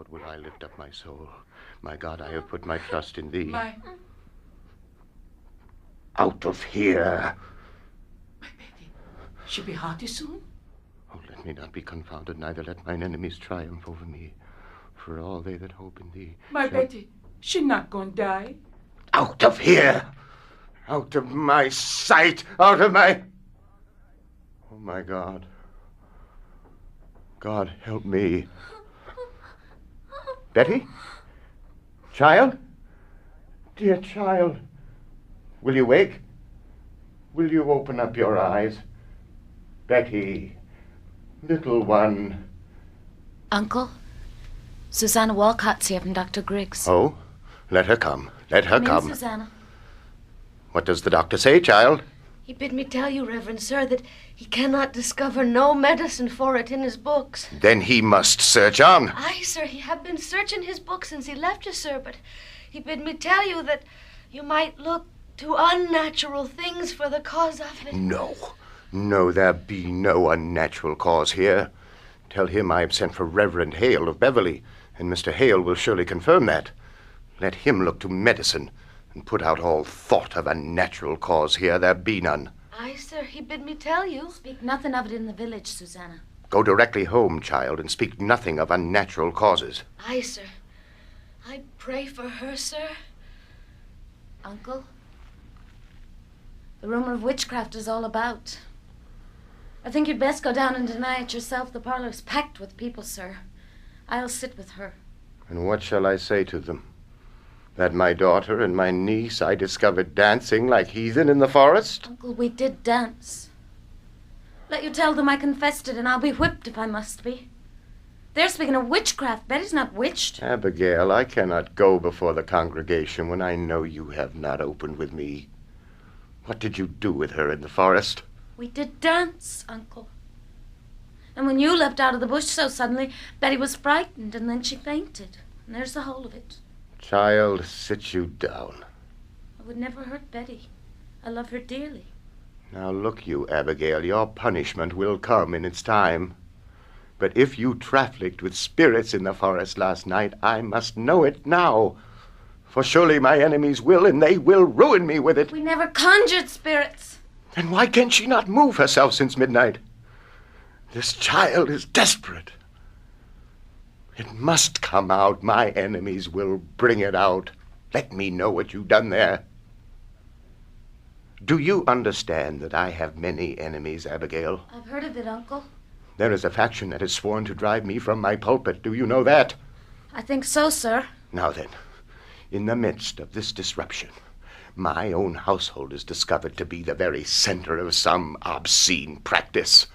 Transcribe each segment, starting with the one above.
Lord, will I lift up my soul. My God, I have put my trust in thee. Out of here! My Betty, she'll be hearty soon? Oh, let me not be confounded, neither let mine enemies triumph over me. For all they that hope in thee... My Betty, she not gonna die? Out of here! Out of my sight! Out of my... Oh, my God. God, help me. Betty? Child? Dear child. Will you wake? Will you open up your eyes? Betty, little one. Uncle, Susanna Walcott's here from Dr. Griggs. Oh? Let her come. Let her come. Susanna. What does the doctor say, child? He bid me tell you, Reverend Sir, that he cannot discover no medicine for it in his books. Then he must search on. Aye, sir, he have been searching his books since he left you, sir, but he bid me tell you that you might look to unnatural things for the cause of it. No, there be no unnatural cause here. Tell him I have sent for Reverend Hale of Beverly, and Mr. Hale will surely confirm that. Let him look to medicine, and put out all thought of a natural cause here. There be none. Aye, sir, he bid me tell you. Speak nothing of it in the village, Susanna. Go directly home, child, and speak nothing of unnatural causes. Aye, sir. I pray for her, sir. Uncle, the rumor of witchcraft is all about. I think you'd best go down and deny it yourself. The parlor's packed with people, sir. I'll sit with her. And what shall I say to them? That my daughter and my niece I discovered dancing like heathen in the forest? Uncle, we did dance. Let you tell them I confessed it, and I'll be whipped if I must be. They're speaking of witchcraft. Betty's not witched. Abigail, I cannot go before the congregation when I know you have not opened with me. What did you do with her in the forest? We did dance, Uncle. And when you leapt out of the bush so suddenly, Betty was frightened, and then she fainted. And there's the whole of it. Child, sit you down. I would never hurt Betty. I love her dearly. Now look you, Abigail, your punishment will come in its time. But if you trafficked with spirits in the forest last night, I must know it now. For surely my enemies will, and they will ruin me with it. We never conjured spirits. Then why can she not move herself since midnight? This child is desperate. It must come out. My enemies will bring it out. Let me know what you've done there. Do you understand that I have many enemies, Abigail? I've heard of it, Uncle. There is a faction that has sworn to drive me from my pulpit. Do you know that? I think so, sir. Now then, in the midst of this disruption, my own household is discovered to be the very center of some obscene practice.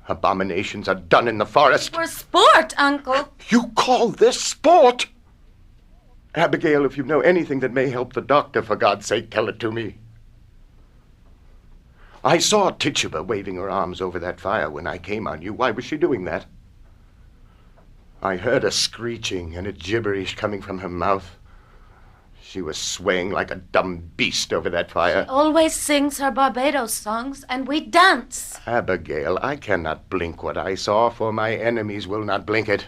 Abominations are done in the forest. For sport, Uncle. You call this sport? Abigail, if you know anything that may help the doctor, for God's sake, tell it to me. I saw Tituba waving her arms over that fire when I came on you. Why was she doing that? I heard a screeching and a gibberish coming from her mouth. She was swaying like a dumb beast over that fire. She always sings her Barbados songs, and we dance. Abigail, I cannot blink what I saw, for my enemies will not blink it.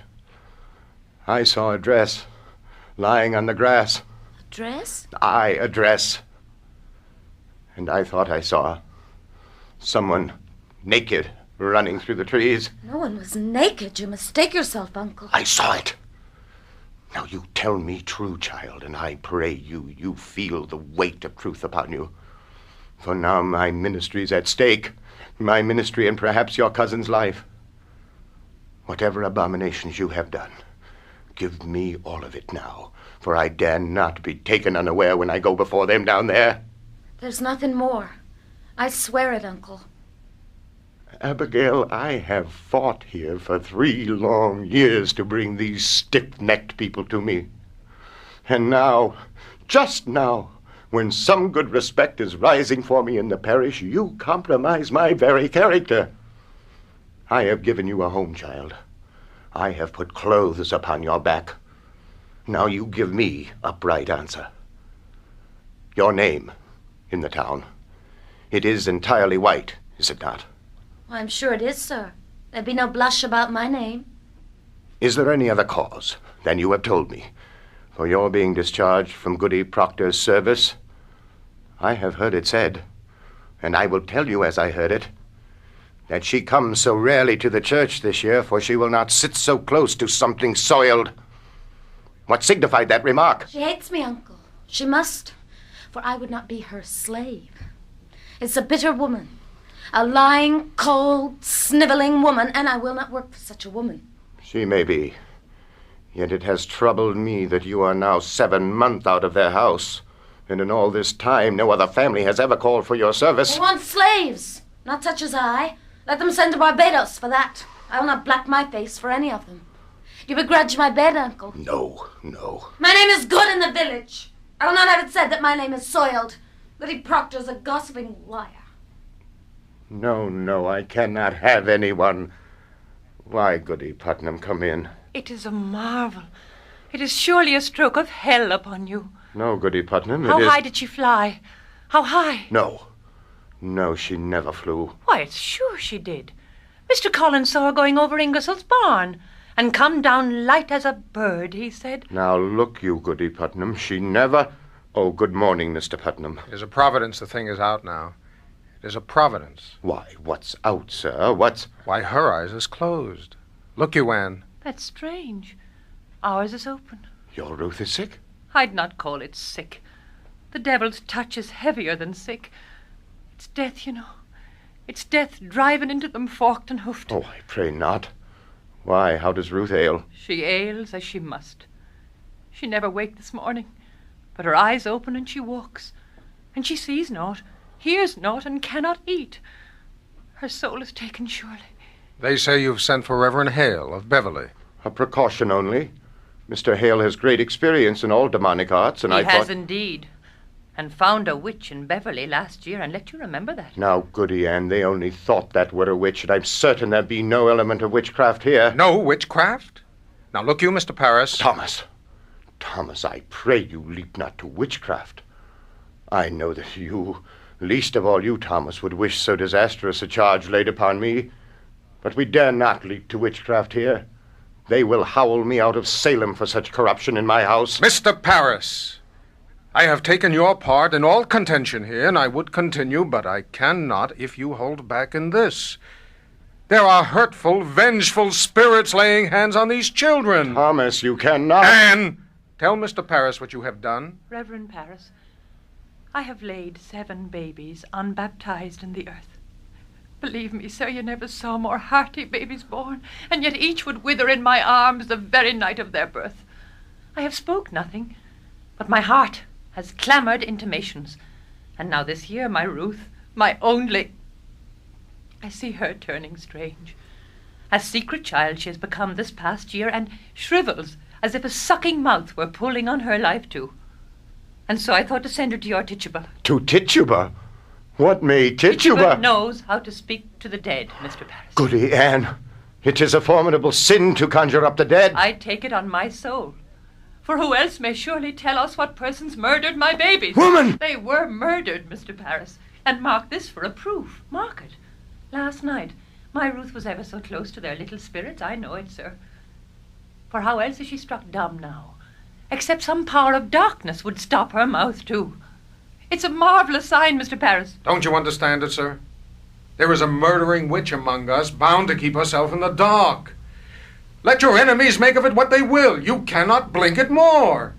I saw a dress lying on the grass. A dress? Aye, a dress. And I thought I saw someone naked running through the trees. No one was naked. You mistake yourself, Uncle. I saw it. Now you tell me true, child, and I pray you feel the weight of truth upon you. For now my ministry's at stake, my ministry and perhaps your cousin's life. Whatever abominations you have done, give me all of it now, for I dare not be taken unaware when I go before them down there. There's nothing more. I swear it, Uncle. Abigail, I have fought here for 3 long years to bring these stiff-necked people to me. And now, just now, when some good respect is rising for me in the parish, you compromise my very character. I have given you a home, child. I have put clothes upon your back. Now you give me a bright answer. Your name in the town. It is entirely white, is it not? I'm sure it is, sir. There'd be no blush about my name. Is there any other cause? than you have told me. For your being discharged from Goody Proctor's service, I have heard it said, and I will tell you as I heard it, that she comes so rarely to the church this year, for she will not sit so close to something soiled. What signified that remark? She hates me, Uncle. She must, for I would not be her slave. It's a bitter woman, a lying, cold, sniveling woman, and I will not work for such a woman. She may be. Yet it has troubled me that you are now 7 months out of their house, and in all this time no other family has ever called for your service. They want slaves, not such as I. Let them send to Barbados for that. I will not black my face for any of them. Do you begrudge my bed, Uncle? No, no. My name is good in the village. I will not have it said that my name is soiled. Goody Proctor's a gossiping liar. No, no, I cannot have anyone. Why, Goody Putnam, come in. It is a marvel. It is surely a stroke of hell upon you. No, Goody Putnam, How high did she fly? How high? No. No, she never flew. Why, it's sure she did. Mr. Collins saw her going over Ingersoll's barn and come down light as a bird, he said. Now, look you, Goody Putnam, she never... Oh, good morning, Mr. Putnam. It is a providence the thing is out now. It is a providence. Why, what's out, sir? What's... Why, her eyes is closed. Look you, Anne. That's strange. Ours is open. Your Ruth is sick? I'd not call it sick. The devil's touch is heavier than sick. It's death, you know. It's death driving into them forked and hoofed. Oh, I pray not. Why, how does Ruth ail? She ails as she must. She never waked this morning, but her eyes open and she walks. And she sees naught, hears naught, and cannot eat. Her soul is taken surely. They say you've sent for Reverend Hale of Beverly. A precaution only. Mr. Hale has great experience in all demonic arts, and He I thought... has indeed. And found a witch in Beverly last year, and let you remember that. Now, Goody Ann, they only thought that were a witch, and I'm certain there be no element of witchcraft here. No witchcraft? Now look you, Mr. Paris. Thomas, I pray you leap not to witchcraft. I know that you, least of all you, Thomas, would wish so disastrous a charge laid upon me. But we dare not leap to witchcraft here. They will howl me out of Salem for such corruption in my house. Mr. Paris, I have taken your part in all contention here, and I would continue, but I cannot if you hold back in this. There are hurtful, vengeful spirits laying hands on these children. Thomas, you cannot... Anne, tell Mr. Paris what you have done. Reverend Paris, I have laid 7 babies unbaptized in the earth. Believe me, sir, you never saw more hearty babies born, and yet each would wither in my arms the very night of their birth. I have spoke nothing, but my heart has clamoured intimations. And now this year, my Ruth, my only... I see her turning strange. A secret child she has become this past year, and shrivels as if a sucking mouth were pulling on her life too. And so I thought to send her to your Tituba. To Tituba? What may Tituba... knows how to speak to the dead, Mr. Paris. Goody Ann, it is a formidable sin to conjure up the dead. I take it on my soul. For who else may surely tell us what persons murdered my babies? Woman! They were murdered, Mr. Paris. And mark this for a proof. Mark it. Last night, my Ruth was ever so close to their little spirits. I know it, sir. For how else is she struck dumb now? Except some power of darkness would stop her mouth, too. It's a marvelous sign, Mr. Paris. Don't you understand it, sir? There is a murdering witch among us, bound to keep herself in the dark. Let your enemies make of it what they will. You cannot blink it more.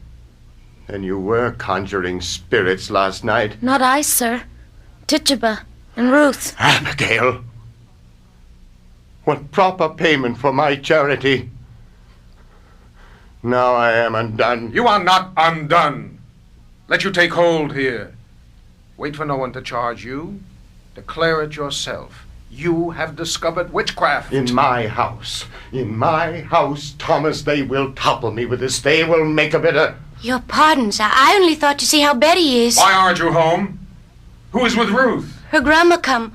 Then you were conjuring spirits last night. Not I, sir. Tituba and Ruth. Abigail! What proper payment for my charity. Now I am undone. You are not undone. Let you take hold here. Wait for no one to charge you. Declare it yourself. You have discovered witchcraft. In my house, Thomas, they will topple me with this. They will make of it a... Your pardon, sir. I only thought to see how Betty is. Why aren't you home? Who is with Ruth? Her grandma come.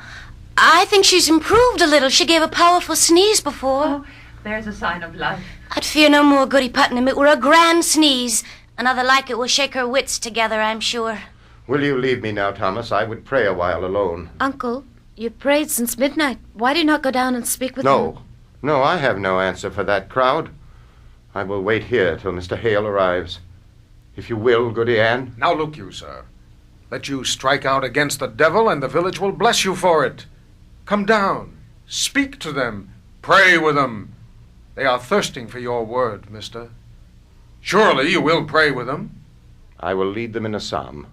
I think she's improved a little. She gave a powerful sneeze before. Oh, there's a sign of life. I'd fear no more, Goody Putnam. It were a grand sneeze. Another like it will shake her wits together, I'm sure. Will you leave me now, Thomas? I would pray a while alone. Uncle, you prayed since midnight. Why do you not go down and speak with them? No, I have no answer for that crowd. I will wait here till Mr. Hale arrives. If you will, Goody Ann. Now look you, sir. Let you strike out against the devil, and the village will bless you for it. Come down. Speak to them. Pray with them. They are thirsting for your word, mister. Surely you will pray with them. I will lead them in a psalm,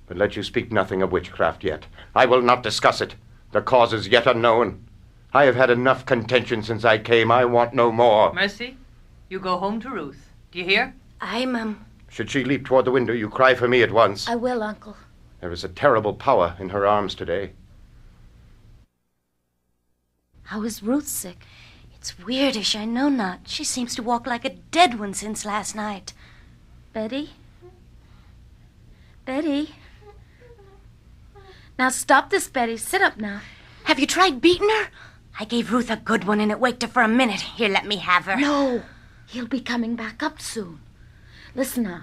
but let you speak nothing of witchcraft yet. I will not discuss it. The cause is yet unknown. I have had enough contention since I came. I want no more. Mercy, you go home to Ruth. Do you hear? Aye, Mum. Should she leap toward the window, you cry for me at once. I will, Uncle. There is a terrible power in her arms today. How is Ruth sick? It's weirdish, I know not. She seems to walk like a dead one since last night. Betty? Betty? Now stop this, Betty. Sit up now. Have you tried beating her? I gave Ruth a good one and it waked her for a minute. Here, let me have her. No. He'll be coming back up soon. Listen now.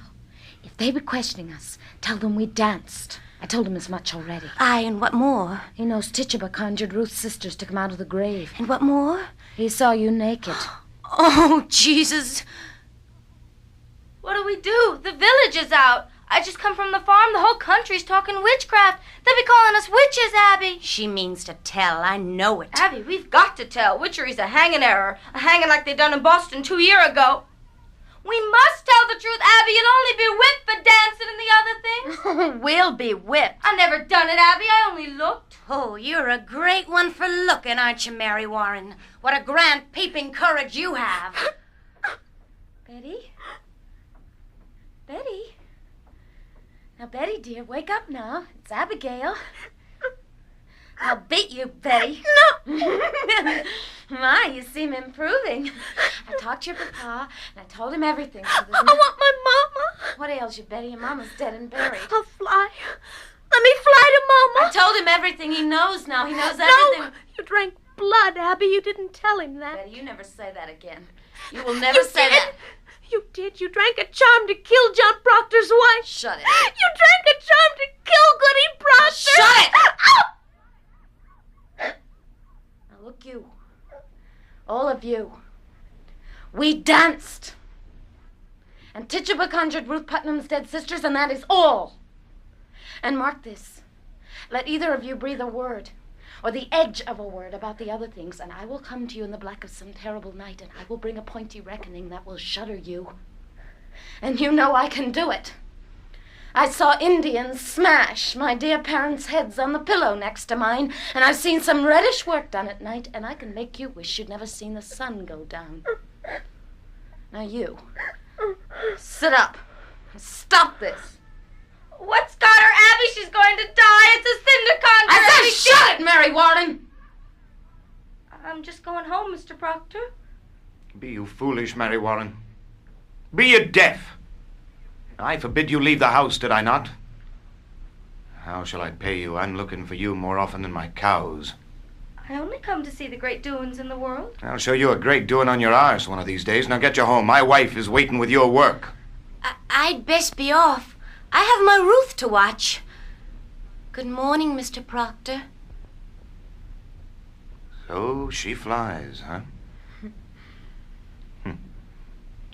If they be questioning us, tell them we danced. I told him as much already. Aye, and what more? He knows Tituba conjured Ruth's sisters to come out of the grave. And what more? He saw you naked. Oh, Jesus. What do we do? The village is out. I just come from the farm. The whole country's talking witchcraft. They'll be calling us witches, Abby. She means to tell. I know it. Abby, we've got to tell. Witchery's a hanging error. A hanging like they done in Boston 2 years ago. We must tell the truth, Abby. You'll only be whipped for dancing and the other things. We'll be whipped. I never done it, Abby. I only looked. Oh, you're a great one for looking, aren't you, Mary Warren? What a grand peeping courage you have. Betty? Betty? Now, Betty, dear, wake up now. It's Abigail. I'll beat you, Betty. No! My, you seem improving. I talked to your papa, and I told him everything. So I want my mama. What ails you, Betty? Your mama's dead and buried. I'll fly. Let me fly to Mama. I told him everything he knows now. He knows everything. No, you drank blood, Abby. You didn't tell him that. Betty, you never say that again. You will never say that. You did. You drank a charm to kill John Proctor's wife. Shut it. You drank a charm to kill Goody Proctor. Shut it! Now look, you. All of you. We danced. And Tituba conjured Ruth Putnam's dead sisters, and that is all. And mark this. Let either of you breathe a word, or the edge of a word about the other things, and I will come to you in the black of some terrible night, and I will bring a pointy reckoning that will shudder you. And you know I can do it. I saw Indians smash my dear parents' heads on the pillow next to mine, and I've seen some reddish work done at night, and I can make you wish you'd never seen the sun go down. Now you, sit up. Stop this. What's got her, Abby? She's going to die. It's a cinder conjure. I said shut it, Mary Warren. I'm just going home, Mr. Proctor. Be you foolish, Mary Warren? Be you deaf? I forbid you leave the house, did I not? How shall I pay you? I'm looking for you more often than my cows. I only come to see the great doings in the world. I'll show you a great doing on your arse one of these days. Now get you home. My wife is waiting with your work. I'd best be off. I have my Ruth to watch. Good morning, Mr. Proctor. So she flies, huh?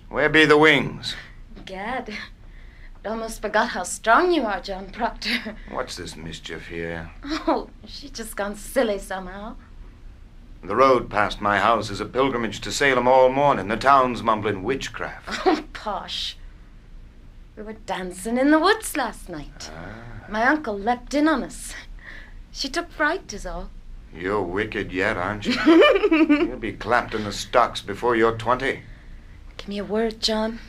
Where be the wings? Gad, I'd almost forgot how strong you are, John Proctor. What's this mischief here? Oh, she's just gone silly somehow. The road past my house is a pilgrimage to Salem all morning. The town's mumbling witchcraft. Oh, posh. We were dancing in the woods last night. My uncle leapt in on us. She took fright, is all. You're wicked yet, aren't you? You'll be clapped in the stocks before you're 20. Give me a word, John.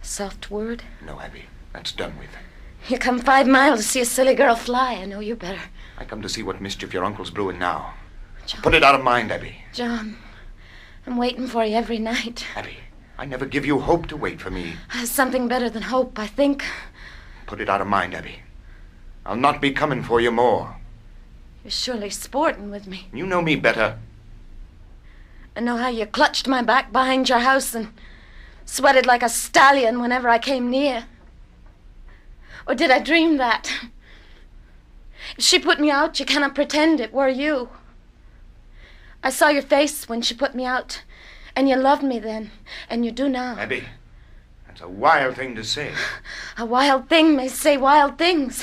A soft word. No, Abby. That's done with. You come 5 miles to see a silly girl fly. I know you better. I come to see what mischief your uncle's brewing now. John. Put it out of mind, Abby. John, I'm waiting for you every night. Abby, I never give you hope to wait for me. Something better than hope, I think. Put it out of mind, Abby. I'll not be coming for you more. You're surely sporting with me. You know me better. I know how you clutched my back behind your house and sweated like a stallion whenever I came near. Or did I dream that? If she put me out, you cannot pretend it were you. I saw your face when she put me out, And you loved me then, and you do now. Abby, that's a wild thing to say. A wild thing may say wild things.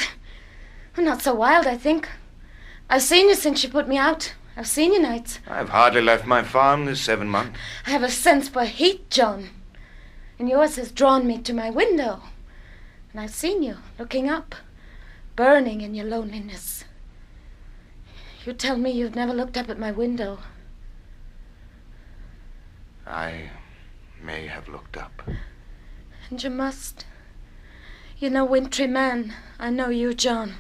Not so wild, I think. I've seen you since you put me out. I've seen you nights. I've hardly left my farm this 7 months. I have a sense for heat, John. And yours has drawn me to my window. And I've seen you looking up, burning in your loneliness. You tell me you've never looked up at my window. I may have looked up. And you must. You know, wintry man, I know you, John.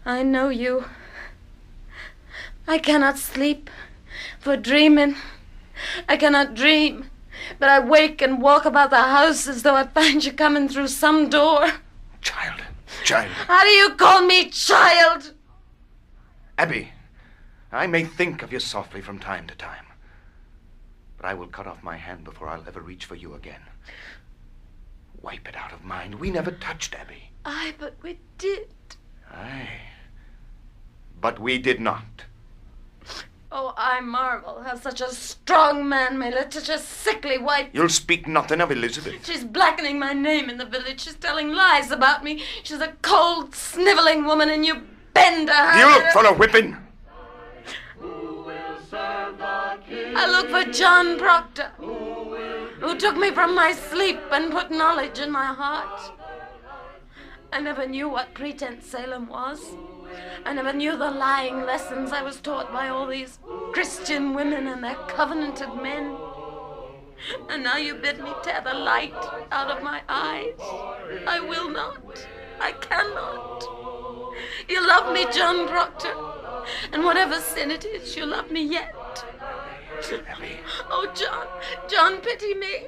I know you. I cannot sleep for dreaming. I cannot dream, but I wake and walk about the house as though I find you coming through some door. Child. How do you call me child? Abby, I may think of you softly from time to time, but I will cut off my hand before I'll ever reach for you again. Wipe it out of mind. We never touched, Abby. Aye, but we did. Aye, but we did not. Oh, I marvel how such a strong man may let such a sickly wife... You'll speak nothing of Elizabeth. She's blackening my name in the village. She's telling lies about me. She's a cold, sniveling woman, and you bend her. You look for a whipping. I look for John Proctor, who took me from my sleep and put knowledge in my heart. I never knew what pretense Salem was. I never knew the lying lessons I was taught by all these Christian women and their covenanted men. And now you bid me tear the light out of my eyes. I will not. I cannot. You love me, John Proctor. And whatever sin it is, you love me yet. Abby. Oh, John, pity me.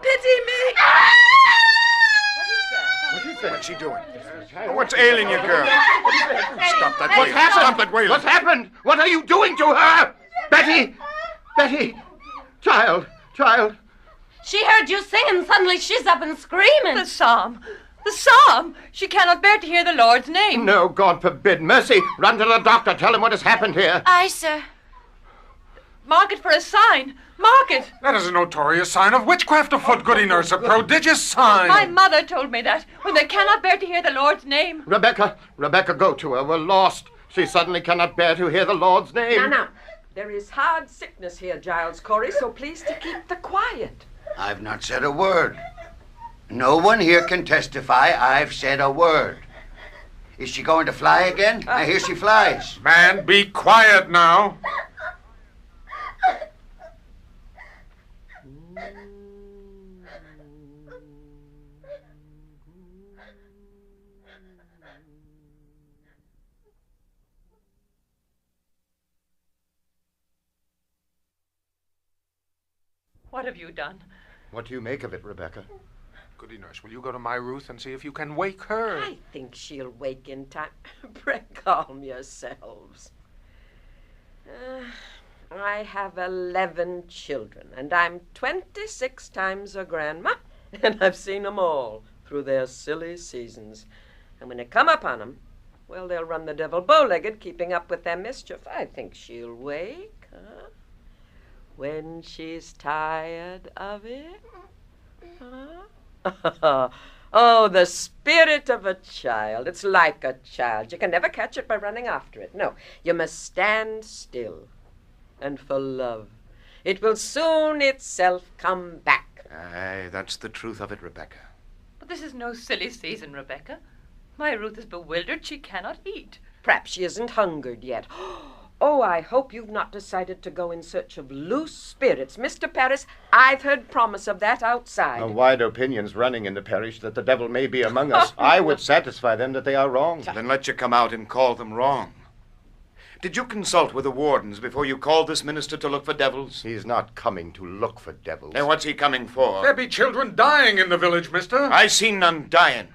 Pity me. What's she doing? Oh, what's ailing you, girl? Stop that wailing. Stop that wailing. What's happened? What are you doing to her? Betty! Betty! Child! She heard you sing and suddenly she's up and screaming. The psalm. The psalm. She cannot bear to hear the Lord's name. No, God forbid. Mercy, run to the doctor. Tell him what has happened here. Aye, sir. Mark it for a sign. Mark it. That is a notorious sign of witchcraft afoot, goody nurse. A prodigious sign. My mother told me that, when they cannot bear to hear the Lord's name. Rebecca, go to her. We're lost. She suddenly cannot bear to hear the Lord's name. Now. There is hard sickness here, Giles Corey, so please to keep the quiet. I've not said a word. No one here can testify I've said a word. Is she going to fly again? I hear she flies. Man, be quiet now. What have you done? What do you make of it, Rebecca? Goody nurse, will you go to my Ruth and see if you can wake her? I think she'll wake in time. Pray calm yourselves. I have 11 children, and I'm 26 times a grandma, and I've seen 'em all through their silly seasons. And when they come upon 'em, well, they'll run the devil bow-legged, keeping up with their mischief. I think she'll wake, huh? When she's tired of it, huh? Oh, the spirit of a child. It's like a child. You can never catch it by running after it. No, you must stand still. And for love, it will soon itself come back. Aye, that's the truth of it, Rebecca. But this is no silly season, Rebecca. My Ruth is bewildered. She cannot eat. Perhaps she isn't hungered yet. Oh, I hope you've not decided to go in search of loose spirits. Mr. Paris, I've heard promise of that outside. A wide opinion's running in the parish that the devil may be among us. I would satisfy them that they are wrong. Then let you come out and call them wrong. Did you consult with the wardens before you called this minister to look for devils? He's not coming to look for devils. Then what's he coming for? There be children dying in the village, mister. I seen none dying.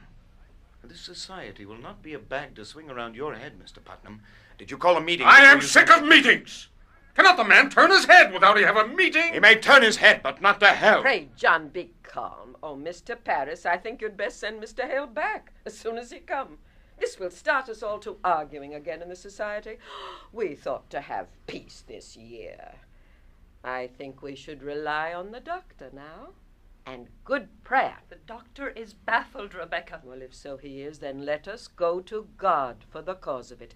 This society will not be a bag to swing around your head, Mr. Putnam. Did you call a meeting? I am sick of meetings. Cannot the man turn his head without he have a meeting? He may turn his head, but not to hell. Pray, John, be calm. Oh, Mr. Paris, I think you'd best send Mr. Hale back as soon as he come. This will start us all to arguing again in the society. We thought to have peace this year. I think we should rely on the doctor now. And good prayer. The doctor is baffled, Rebecca. Well, if so he is, then let us go to God for the cause of it.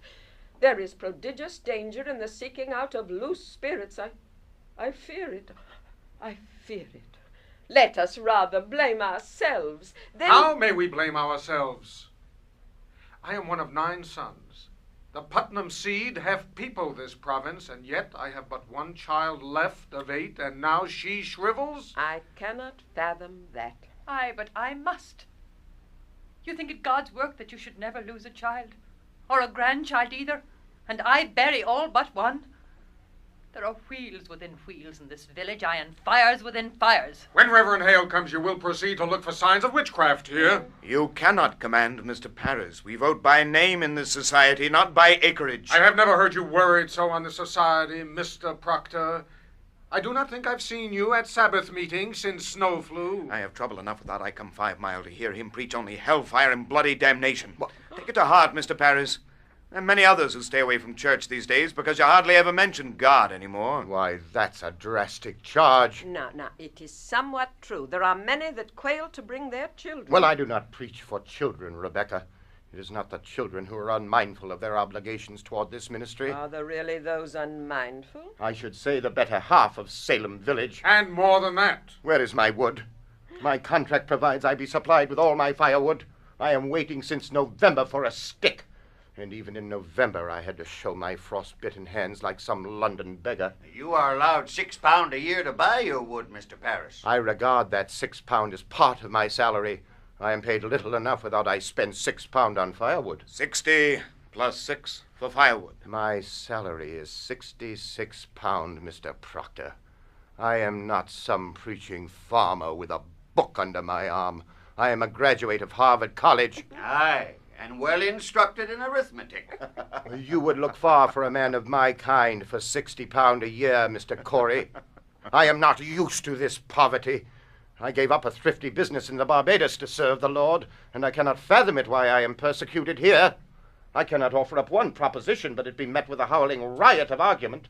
There is prodigious danger in the seeking out of loose spirits. I fear it. I fear it. Let us rather blame ourselves. Then... How may we blame ourselves? I am one of 9 sons. The Putnam seed have peopled this province, and yet I have but one child left of 8, and now she shrivels? I cannot fathom that. Aye, but I must. You think it God's work that you should never lose a child, or a grandchild either, and I bury all but one? There are wheels within wheels in this village, aye, and fires within fires. When Reverend Hale comes, you will proceed to look for signs of witchcraft here. You cannot command Mr. Paris. We vote by name in this society, not by acreage. I have never heard you worried so on the society, Mr. Proctor. I do not think I've seen you at Sabbath meeting since snow flew. I have trouble enough without I come 5 miles to hear him preach only hellfire and bloody damnation. Take it to heart, Mr. Paris. There are many others who stay away from church these days because you hardly ever mention God anymore. Why, that's a drastic charge. No, it is somewhat true. There are many that quail to bring their children. Well, I do not preach for children, Rebecca. It is not the children who are unmindful of their obligations toward this ministry. Are there really those unmindful? I should say the better half of Salem Village. And more than that. Where is my wood? My contract provides I be supplied with all my firewood. I am waiting since November for a stick. And even in November, I had to show my frostbitten hands like some London beggar. You are allowed £6 a year to buy your wood, Mr. Paris. I regard that £6 as part of my salary. I am paid little enough without I spend £6 on firewood. 60 plus 6 for firewood. My salary is £66, Mr. Proctor. I am not some preaching farmer with a book under my arm. I am a graduate of Harvard College. Aye. And well instructed in arithmetic. You would look far for a man of my kind for £60 a year, Mr. Corey. I am not used to this poverty. I gave up a thrifty business in the Barbados to serve the Lord, and I cannot fathom it why I am persecuted here. I cannot offer up one proposition, but it be met with a howling riot of argument.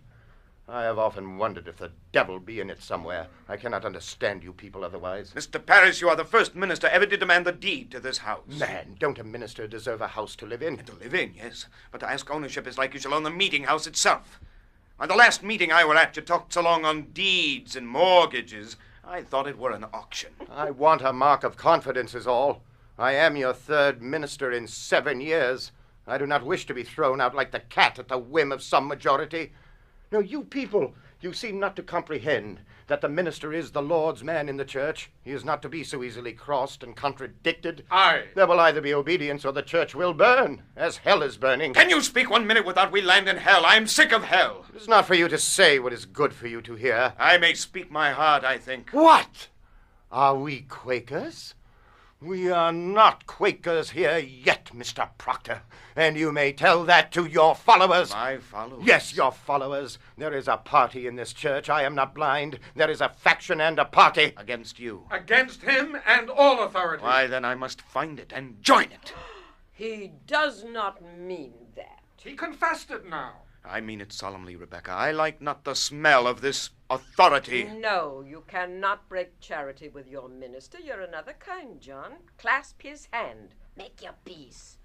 I have often wondered if the devil be in it somewhere. I cannot understand you people otherwise. Mr. Paris, you are the first minister ever to demand the deed to this house. Man, don't a minister deserve a house to live in? To live in, yes. But to ask ownership is like you shall own the meeting house itself. On the last meeting I were at, you talked so long on deeds and mortgages. I thought it were an auction. I want a mark of confidence is all. I am your 3rd minister in 7 years. I do not wish to be thrown out like the cat at the whim of some majority. No, you people, you seem not to comprehend that the minister is the Lord's man in the church. He is not to be so easily crossed and contradicted. Aye. There will either be obedience or the church will burn, as hell is burning. Can you speak 1 minute without we land in hell? I am sick of hell. It is not for you to say what is good for you to hear. I may speak my heart, I think. What? Are we Quakers? We are not Quakers here yet, Mr. Proctor, and you may tell that to your followers. My followers? Yes, your followers. There is a party in this church. I am not blind. There is a faction and a party. Against you. Against him and all authority. Why, then I must find it and join it. He does not mean that. He confessed it now. I mean it solemnly, Rebecca. I like not the smell of this authority. No, you cannot break charity with your minister. You're another kind, John. Clasp his hand. Make your peace.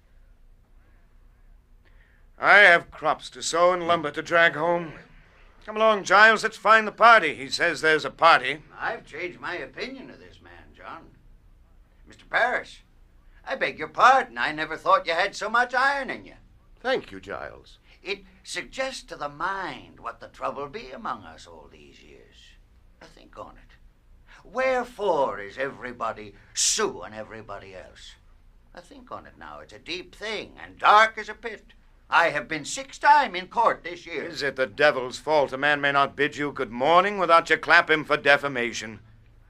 I have crops to sow and lumber to drag home. Come along, Giles. Let's find the party. He says there's a party. I've changed my opinion of this man, John. Mr. Paris, I beg your pardon. I never thought you had so much iron in you. Thank you, Giles. It suggests to the mind what the trouble be among us all these years. Now think on it. Wherefore is everybody suing everybody else? Now think on it now. It's a deep thing and dark as a pit. I have been 6 times in court this year. Is it the devil's fault a man may not bid you good morning without you clap him for defamation?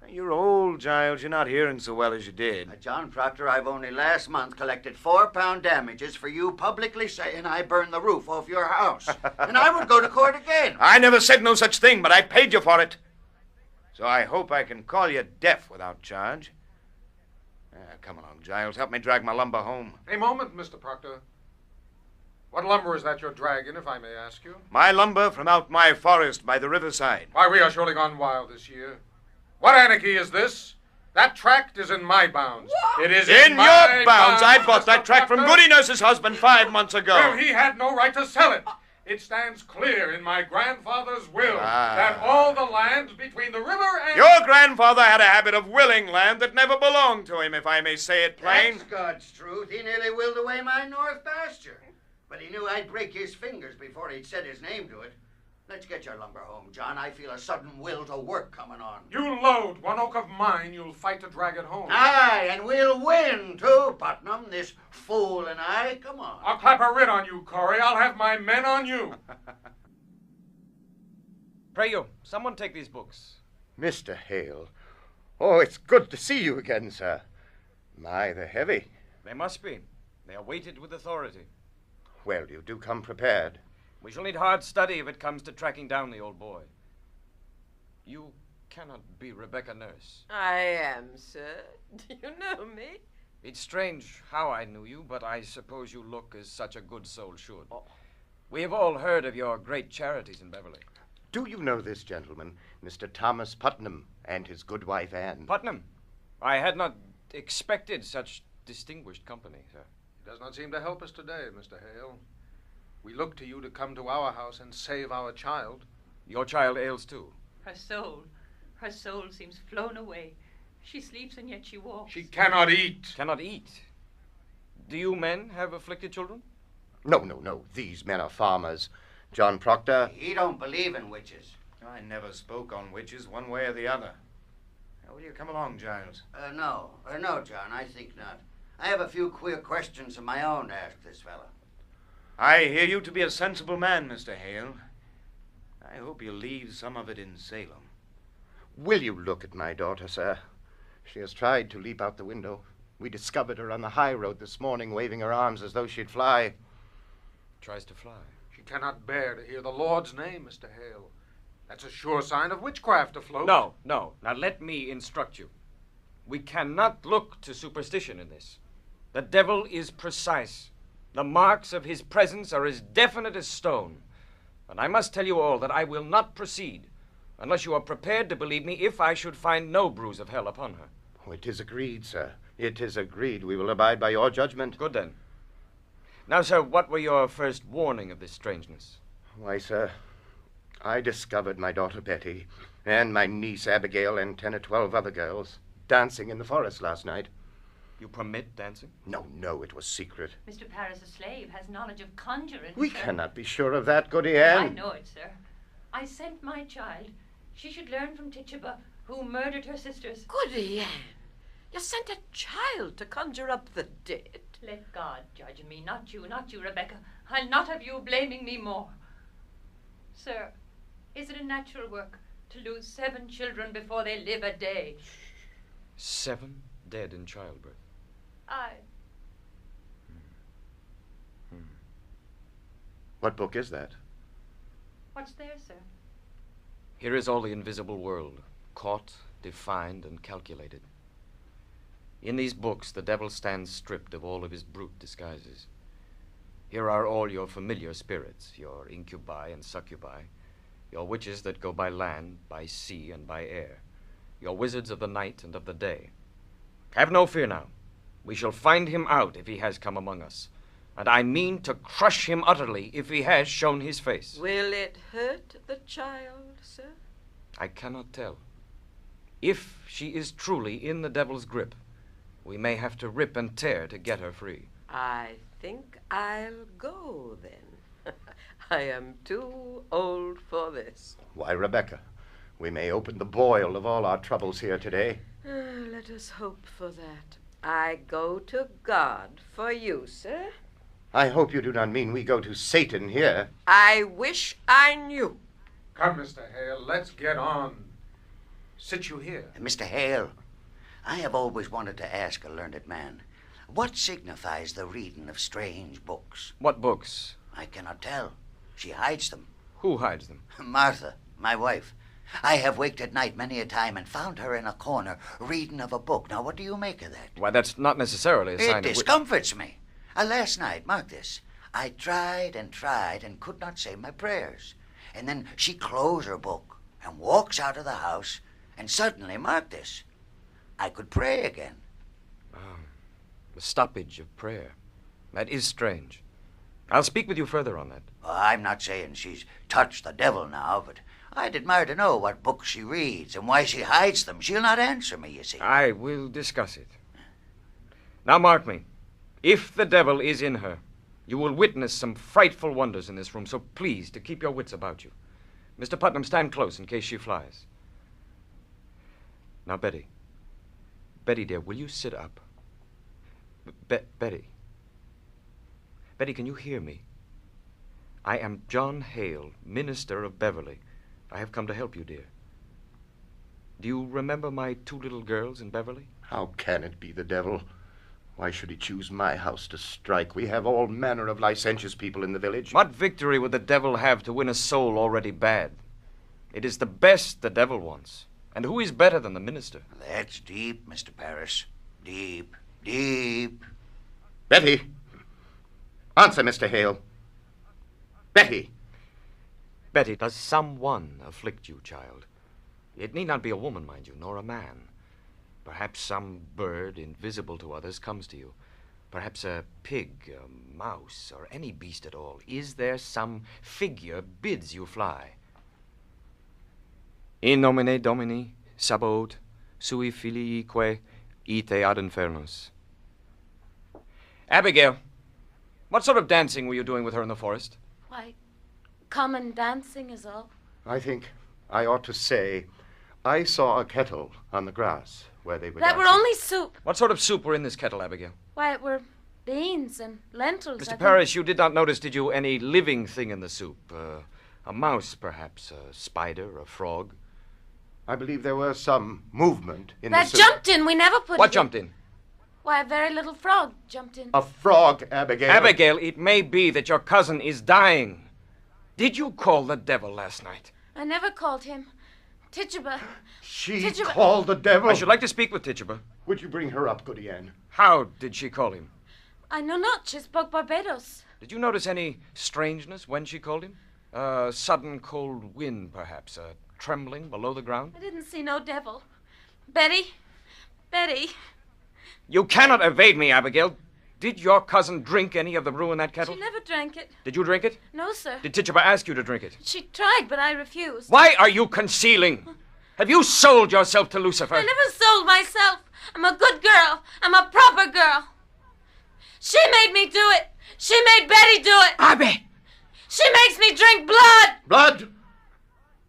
You're old, Giles. You're not hearing so well as you did. John Proctor, I've only last month collected £4 damages for you publicly saying I burned the roof off your house. And I would go to court again. I never said no such thing, but I paid you for it. So I hope I can call you deaf without charge. Come along, Giles. Help me drag my lumber home. A moment, Mr. Proctor. What lumber is that you're dragging, if I may ask you? My lumber from out my forest by the riverside. Why, we are surely gone wild this year. What anarchy is this? That tract is in my bounds. It is In my your bounds. I bought that tract from Goody Nurse's husband 5 months ago. Well, he had no right to sell it. It stands clear in my grandfather's will that all the land between the river and... Your grandfather had a habit of willing land that never belonged to him, if I may say it plain. That's God's truth. He nearly willed away my north pasture. But he knew I'd break his fingers before he'd set his name to it. Let's get your lumber home, John. I feel a sudden will to work coming on. You load one oak of mine, you'll fight to drag it home. Aye, and we'll win, too, Putnam, this fool and I. Come on. I'll clap a writ on you, Corey. I'll have my men on you. Pray you, someone take these books. Mr. Hale. Oh, it's good to see you again, sir. My, they're heavy. They must be. They are weighted with authority. Well, you do come prepared. We shall need hard study if it comes to tracking down the old boy. You cannot be Rebecca Nurse. I am, sir. Do you know me? It's strange how I knew you, but I suppose you look as such a good soul should. Oh. We have all heard of your great charities in Beverly. Do you know this gentleman, Mr. Thomas Putnam, and his good wife, Anne? Putnam? I had not expected such distinguished company, sir. It does not seem to help us today, Mr. Hale. We look to you to come to our house and save our child. Your child ails too. Her soul seems flown away. She sleeps and yet she walks. She cannot eat. Cannot eat? Do you men have afflicted children? No. These men are farmers. John Proctor. He don't believe in witches. I never spoke on witches one way or the other. Now, will you come along, Giles? No, John, I think not. I have a few queer questions of my own to ask this fella. I hear you to be a sensible man, Mr. Hale. I hope you'll leave some of it in Salem. Will you look at my daughter, sir? She has tried to leap out the window. We discovered her on the high road this morning, waving her arms as though she'd fly. Tries to fly. She cannot bear to hear the Lord's name, Mr. Hale. That's a sure sign of witchcraft afloat. No. Now let me instruct you. We cannot look to superstition in this. The devil is precise. The marks of his presence are as definite as stone. And I must tell you all that I will not proceed unless you are prepared to believe me if I should find no bruise of hell upon her. Oh, it is agreed, sir. It is agreed. We will abide by your judgment. Good, then. Now, sir, what were your first warning of this strangeness? Why, sir, I discovered my daughter Betty and my niece Abigail and 10 or 12 other girls dancing in the forest last night. You permit dancing? No, it was secret. Mr. Paris, a slave, has knowledge of conjuring. We sir. cannot be sure of that, Goody Ann. I know it, sir. I sent my child. She should learn from Tituba, who murdered her sisters. Goody Ann, you sent a child to conjure up the dead. Let God judge me, not you, Rebecca. I'll not have you blaming me more. Sir, is it a natural work to lose 7 children before they live a day? 7 dead in childbirth. What book is that? What's there, sir? Here is all the invisible world, caught, defined, and calculated. In these books, the devil stands stripped of all of his brute disguises. Here are all your familiar spirits, your incubi and succubi, your witches that go by land, by sea, and by air, your wizards of the night and of the day. Have no fear now. We shall find him out if he has come among us, and I mean to crush him utterly if he has shown his face. Will it hurt the child, sir? I cannot tell. If she is truly in the devil's grip, we may have to rip and tear to get her free. I think I'll go then. I am too old for this. Why, Rebecca, we may open the boil of all our troubles here today. Let us hope for that. I go to God for you, sir. I hope you do not mean we go to Satan here. I wish I knew. Come, Mr. Hale, let's get on. Sit you here. Mr. Hale, I have always wanted to ask a learned man, what signifies the reading of strange books? What books? I cannot tell. She hides them. Who hides them? Martha, my wife. I have waked at night many a time and found her in a corner reading of a book. Now, what do you make of that? Why, that's not necessarily a sign It discomforts me. Last night, mark this, I tried and could not say my prayers. And then she closed her book and walks out of the house, and suddenly, mark this, I could pray again. The stoppage of prayer. That is strange. I'll speak with you further on that. Well, I'm not saying she's touched the devil now, but I'd admire to know what books she reads and why she hides them. She'll not answer me, you see. I will discuss it. Now mark me. If the devil is in her, you will witness some frightful wonders in this room, so please to keep your wits about you. Mr. Putnam, stand close in case she flies. Now, Betty. Betty, dear, will you sit up? Betty. Betty, can you hear me? I am John Hale, minister of Beverly. I have come to help you, dear. Do you remember my 2 little girls in Beverly? How can it be the devil? Why should he choose my house to strike? We have all manner of licentious people in the village. What victory would the devil have to win a soul already bad? It is the best the devil wants. And who is better than the minister? That's deep, Mr. Parris. Deep, deep. Betty! Answer, Mr. Hale. Betty! Betty, does someone afflict you, child? It need not be a woman, mind you, nor a man. Perhaps some bird, invisible to others, comes to you. Perhaps a pig, a mouse, or any beast at all. Is there some figure bids you fly? In nomine Domini, Sabaoth, sui filiique, ite ad infernus. Abigail, what sort of dancing were you doing with her in the forest? Why, common dancing is all. I think I ought to say I saw a kettle on the grass where they were That dancing. were only soup. What sort of soup were in this kettle, Abigail? Why, it were beans and lentils. Mr. Parrish, you did not notice, did you, any living thing in the soup? A mouse, perhaps, a spider, a frog? I believe there was some movement in the That soup. jumped in. We never put What it jumped in? Why, a very little frog jumped in. A frog, Abigail. Abigail, it may be that your cousin is dying. Did you call the devil last night? I never called him. Tituba. She Tituba. called the devil. I should like to speak with Tituba. Would you bring her up, Goody Ann? How did she call him? I know not. She spoke Barbados. Did you notice any strangeness when she called him? A sudden cold wind, perhaps, a trembling below the ground? I didn't see no devil. Betty. Betty. You cannot evade me, Abigail. Did your cousin drink any of the brew in that kettle? She never drank it. Did you drink it? No, sir. Did Tituba ask you to drink it? She tried, but I refused. Why are you concealing? Have you sold yourself to Lucifer? I never sold myself. I'm a good girl. I'm a proper girl. She made me do it. She made Betty do it. Abby! She makes me drink blood. Blood!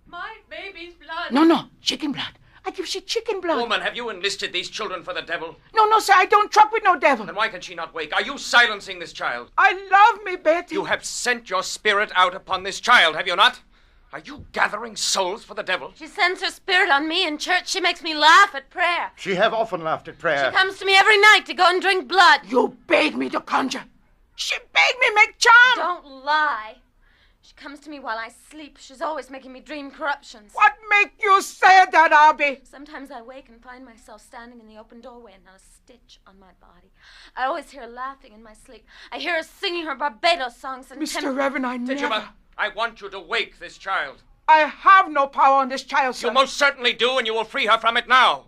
My baby's blood. No, chicken blood. I give she chicken blood. Woman, have you enlisted these children for the devil? No, sir, I don't truck with no devil. Then why can she not wake? Are you silencing this child? I love me, Betty. You have sent your spirit out upon this child, have you not? Are you gathering souls for the devil? She sends her spirit on me in church. She makes me laugh at prayer. She have often laughed at prayer. She comes to me every night to go and drink blood. You beg me to conjure. She beg me make charm. Don't lie. She comes to me while I sleep. She's always making me dream corruptions. What make you say that, Abby? Sometimes I wake and find myself standing in the open doorway and not a stitch on my body. I always hear her laughing in my sleep. I hear her singing her Barbados songs and Mr. Reverend, I never... Tituba, I want you to wake this child. I have no power on this child, sir. You most certainly do, and you will free her from it now.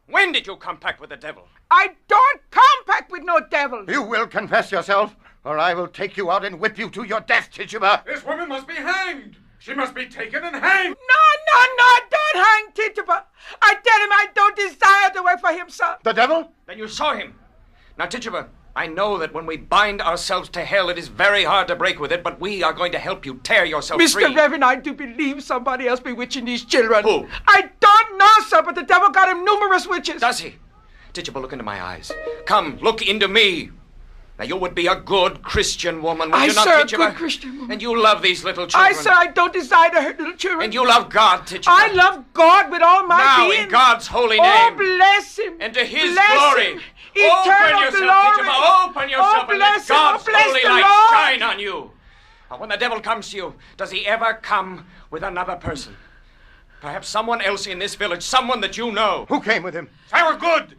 When did you compact with the devil? I don't compact with no devil. You will confess yourself, or I will take you out and whip you to your death, Tituba. This woman must be hanged. She must be taken and hanged. No, don't hang Tituba. I tell him I don't desire to work for him, sir. The devil? Then you saw him. Now, Tituba, I know that when we bind ourselves to hell, it is very hard to break with it, but we are going to help you tear yourself free. Mr. Reverend, I do believe somebody else bewitching these children. Who? I don't know, sir, but the devil got him numerous witches. Does he? Tituba, look into my eyes. Come, look into me. Now, you would be a good Christian woman, would you not, sir, Tituba? good Christian woman. And you love these little children. Sir, I don't desire to hurt little children. And you love God, Tituba. I love God with all my now, being. in God's holy name. Oh, bless him. And to his bless glory. Him. Open Eternal yourself, glory. Tituba. Open yourself and let God's bless holy the light Lord. shine on you. Now, when the devil comes to you, does he ever come with another person? Perhaps someone else in this village, someone that you know. Who came with him? Sarah Good.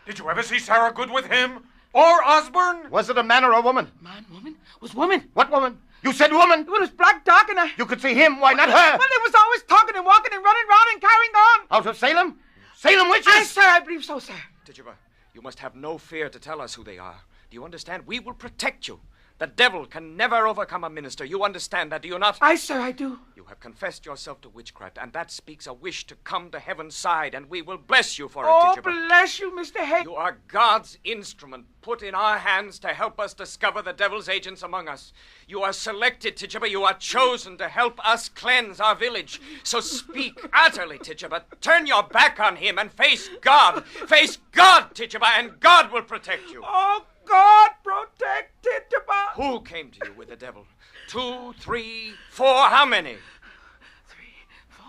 Did you ever see Sarah Good with him? Or Osborne? Was it a man or a woman? Man, woman? Was woman. What woman? You said woman? It was black dark and I... You could see him. Why not her? Well, they was always talking and walking and running round and carrying on. Out of Salem? Salem witches? Aye, sir, I believe so, sir. Tituba, you must have no fear to tell us who they are. Do you understand? We will protect you. The devil can never overcome a minister. You understand that, do you not? Aye, sir, I do. You have confessed yourself to witchcraft, and that speaks a wish to come to heaven's side, and we will bless you for it, Oh, Tituba. bless you, Mr. Hale. You are God's instrument, put in our hands to help us discover the devil's agents among us. You are selected, Tituba. You are chosen to help us cleanse our village. So speak utterly, Tituba. Turn your back on him and face God. Face God, Tituba, and God will protect you. Oh, God protect Tituba. Who came to you with the devil? 2, 3, 4, how many? 3, 4.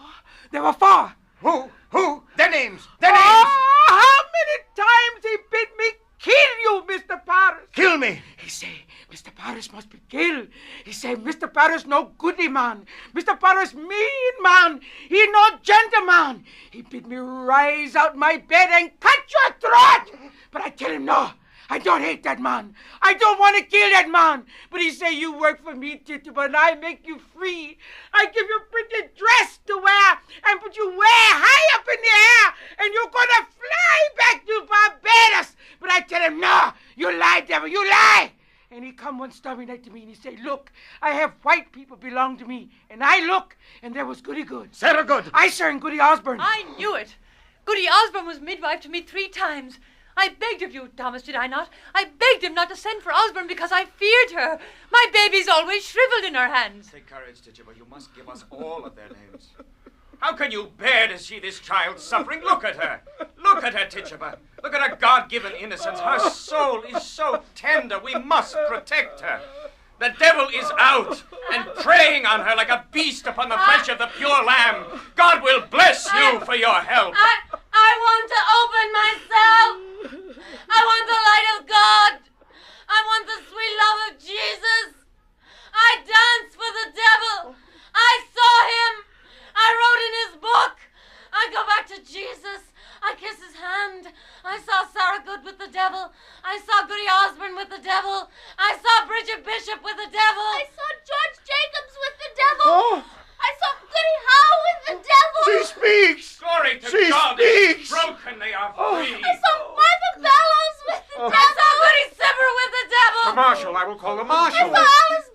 There were 4. Who? Their names. Their names. Oh, how many times he bid me kill you, Mr. Paris? Kill me. He say, Mr. Paris must be killed. He say, Mr. Paris no goody man. Mr. Paris mean man. He no gentleman. He bid me rise out my bed and cut your throat. But I tell him no. I don't hate that man. I don't want to kill that man. But he say, you work for me, Tituba, and I make you free. I give you a pretty dress to wear and put you way high up in the air, and you're going to fly back to Barbados. But I tell him, no, you lie, devil, you lie. And he come one stormy night to me and he say, look, I have white people belong to me. And I look, and there was Goody Good. Sarah Good. I, sir, and Goody Osborne. I knew it. Goody Osborne was midwife to me 3 times. I begged of you, Thomas, did I not? I begged him not to send for Osborne because I feared her. My baby's always shriveled in her hands. Take courage, Tituba. You must give us all of their names. How can you bear to see this child suffering? Look at her. Look at her, Tituba. Look at her God-given innocence. Her soul is so tender. We must protect her. The devil is out and preying on her like a beast upon the flesh of the pure lamb. God will bless you for your help. I want to open myself. I want the light of God. I want the sweet love of Jesus. I dance for the devil. I saw him. I wrote in his book. I go back to Jesus. I kiss his hand. I saw Sarah Good with the devil. I saw Goody Osborne with the devil. I saw Bridget Bishop with the devil. I saw George Jacobs with the devil. Oh. I saw Goody Howe with the devil. She speaks. Glory to She God. speaks. They are broken. They are free. I saw Martha Bellows with the devil. I saw Goody Sibber with the devil. The marshal. I will call the I marshal. saw Alice